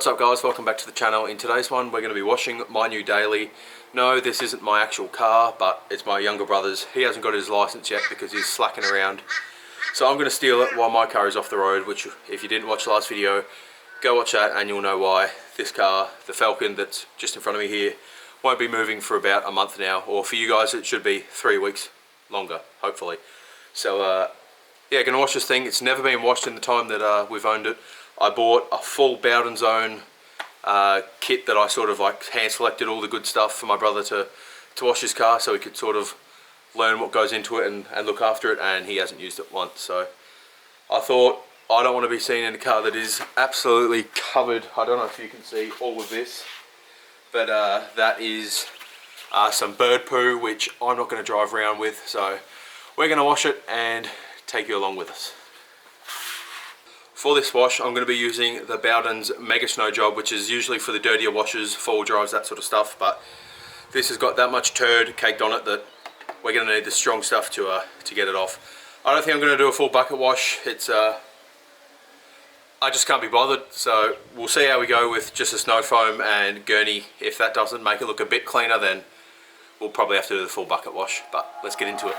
What's up guys, welcome back to the channel. In today's one we're going to be washing my new daily. No, this isn't my actual car, but it's my younger brother's. He hasn't got his license yet because he's slacking around. So I'm going to steal it while my car is off the road, which if you didn't watch the last video, go watch that and you'll know why. This car, the Falcon that's just in front of me here, won't be moving for about a month now, or for you guys it should be 3 weeks longer, hopefully. So yeah, going to wash this thing. It's never been washed in the time that we've owned it. I bought a full Bowden Zone kit that I sort of like hand selected all the good stuff for my brother to wash his car, so he could sort of learn what goes into it and look after it, and he hasn't used it once. So I thought, I don't want to be seen in a car that is absolutely covered. I don't know if you can see all of this, but that is some bird poo, which I'm not going to drive around with. So we're going to wash it and take you along with us. For this wash, I'm going to be using the Bowden's Mega Snow Job, which is usually for the dirtier washes, four-wheel drives, that sort of stuff. But this has got that much turd caked on it that we're going to need the strong stuff to get it off. I don't think I'm going to do a full bucket wash. It's I just can't be bothered. So we'll see how we go with just a snow foam and gurney. If that doesn't make it look a bit cleaner, then we'll probably have to do the full bucket wash. But let's get into it.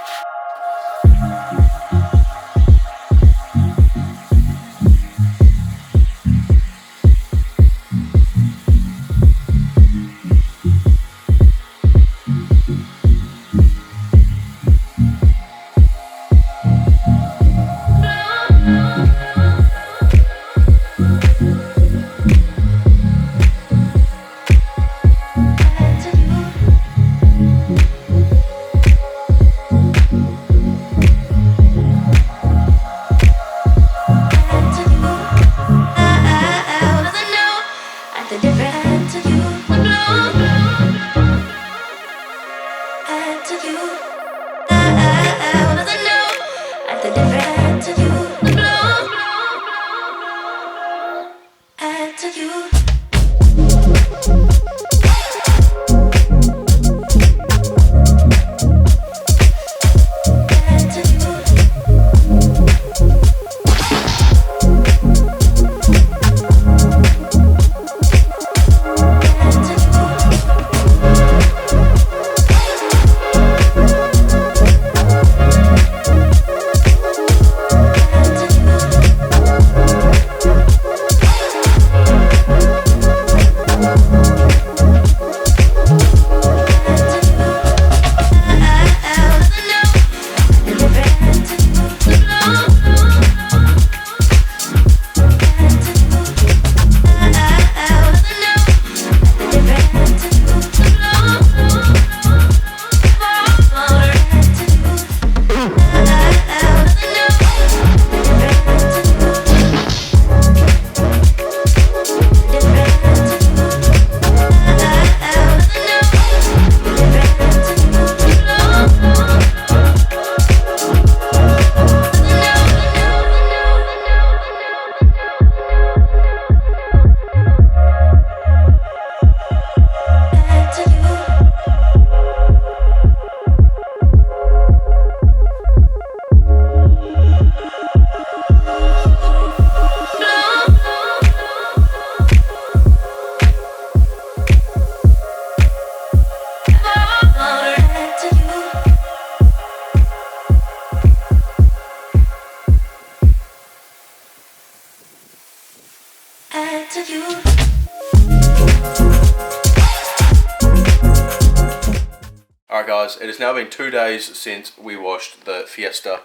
Alright guys, it has now been 2 days since we washed the Fiesta.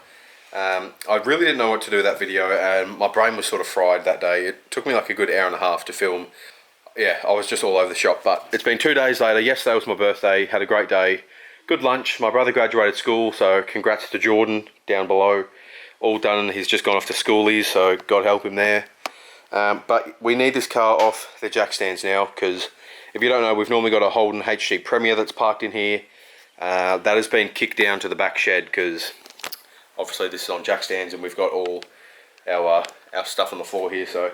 I really didn't know what to do with that video, and my brain was sort of fried that day. It took me like a good hour and a half to film. Yeah, I was just all over the shop, but it's been 2 days later. Yesterday was my birthday, had a great day. Good lunch. My brother graduated school, so congrats to Jordan down below. All done, he's just gone off to schoolies, so God help him there. But we need this car off the jack stands now, because if you don't know, we've normally got a Holden HG Premier that's parked in here. That has been kicked down to the back shed because obviously this is on jack stands and we've got all our stuff on the floor here. So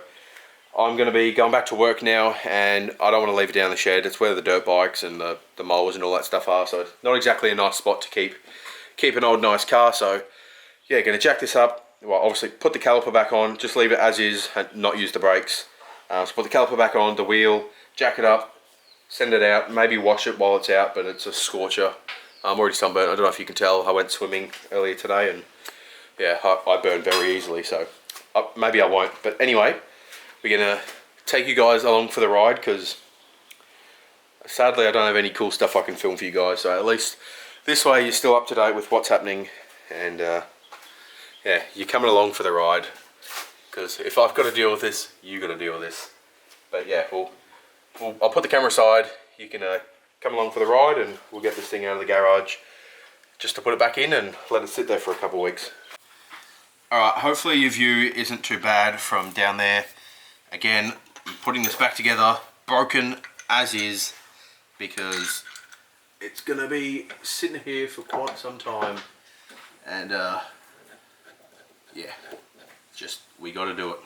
I'm going to be going back to work now, and I don't want to leave it down the shed. It's where the dirt bikes and the mowers and all that stuff are, so it's not exactly a nice spot to keep an old nice car. So yeah, going to jack this up. Well, obviously put the caliper back on, just leave it as is and not use the brakes. So put the caliper back on, the wheel, jack it up, send it out, maybe wash it while it's out, but it's a scorcher. I'm already sunburnt. I don't know if you can tell. I went swimming earlier today and yeah, I burn very easily, so maybe I won't. But anyway, we're gonna take you guys along for the ride because sadly I don't have any cool stuff I can film for you guys. So at least this way you're still up to date with what's happening, and yeah, you're coming along for the ride. Because if I've got to deal with this, you got to deal with this. But yeah, I'll put the camera aside. You can come along for the ride, and we'll get this thing out of the garage just to put it back in and let it sit there for a couple of weeks. Alright, hopefully your view isn't too bad from down there. Again, I'm putting this back together, broken as is, because it's going to be sitting here for quite some time. And yeah, just, we got to do it.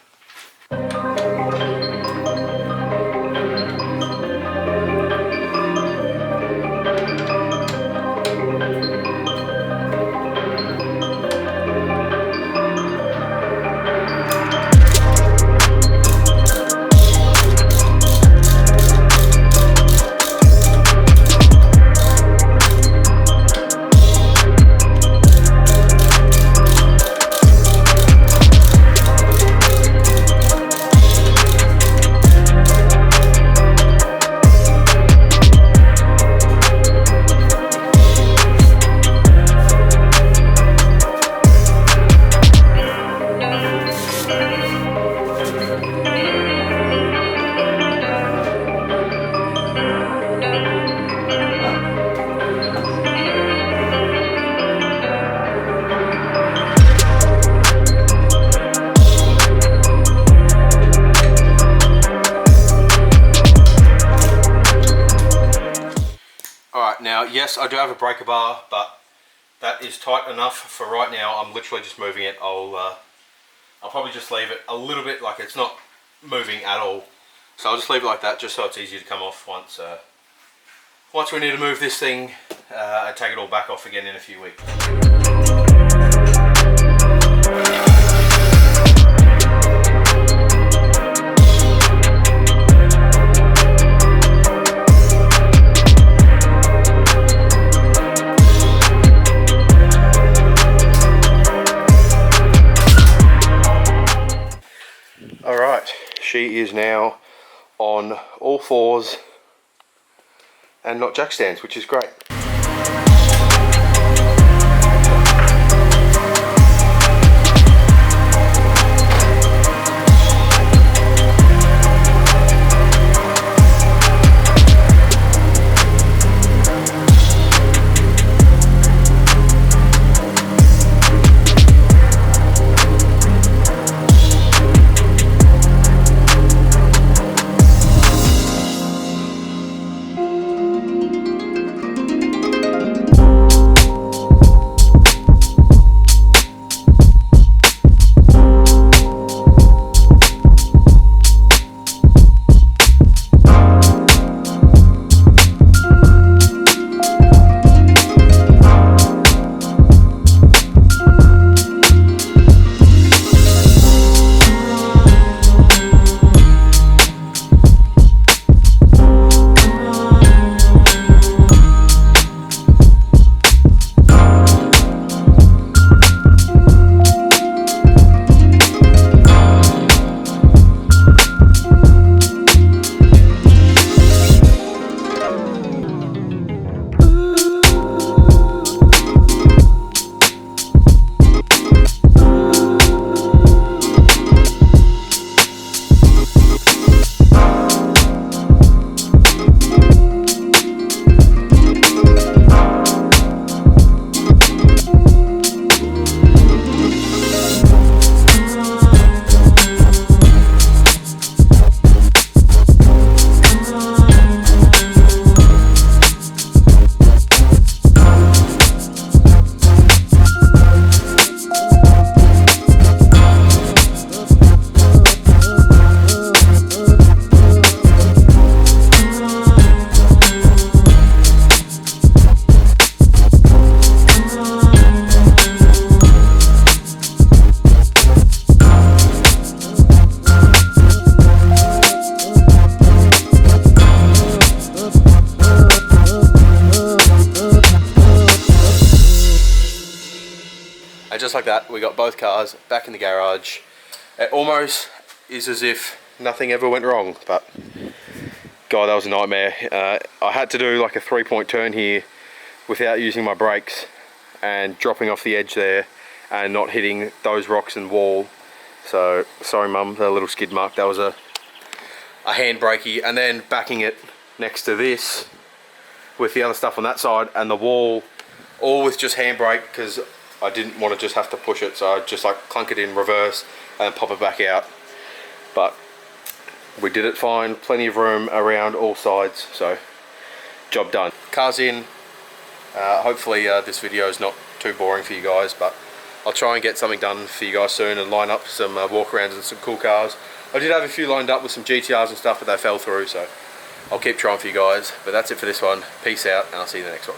Now, yes, I do have a breaker bar, but that is tight enough for right now. I'm literally just moving it. I'll probably just leave it a little bit, like it's not moving at all. So I'll just leave it like that, just so it's easy to come off once we need to move this thing and take it all back off again in a few weeks. She is now on all fours and not jack stands, which is great. just like that, we got both cars back in the garage. It almost is as if nothing ever went wrong, but God, that was a nightmare. I had to do like a 3-point turn here without using my brakes and dropping off the edge there and not hitting those rocks and wall. So sorry mum, the little skid mark, that was a hand brakey. And then backing it next to this with the other stuff on that side and the wall, all with just handbrake, because I didn't want to just have to push it, so I just like clunk it in reverse and pop it back out. But we did it fine, plenty of room around all sides, so job done. Car's in. Hopefully this video is not too boring for you guys, but I'll try and get something done for you guys soon and line up some walk-arounds and some cool cars. I did have a few lined up with some GTRs and stuff, but they fell through, so I'll keep trying for you guys. But that's it for this one. Peace out, and I'll see you in the next one.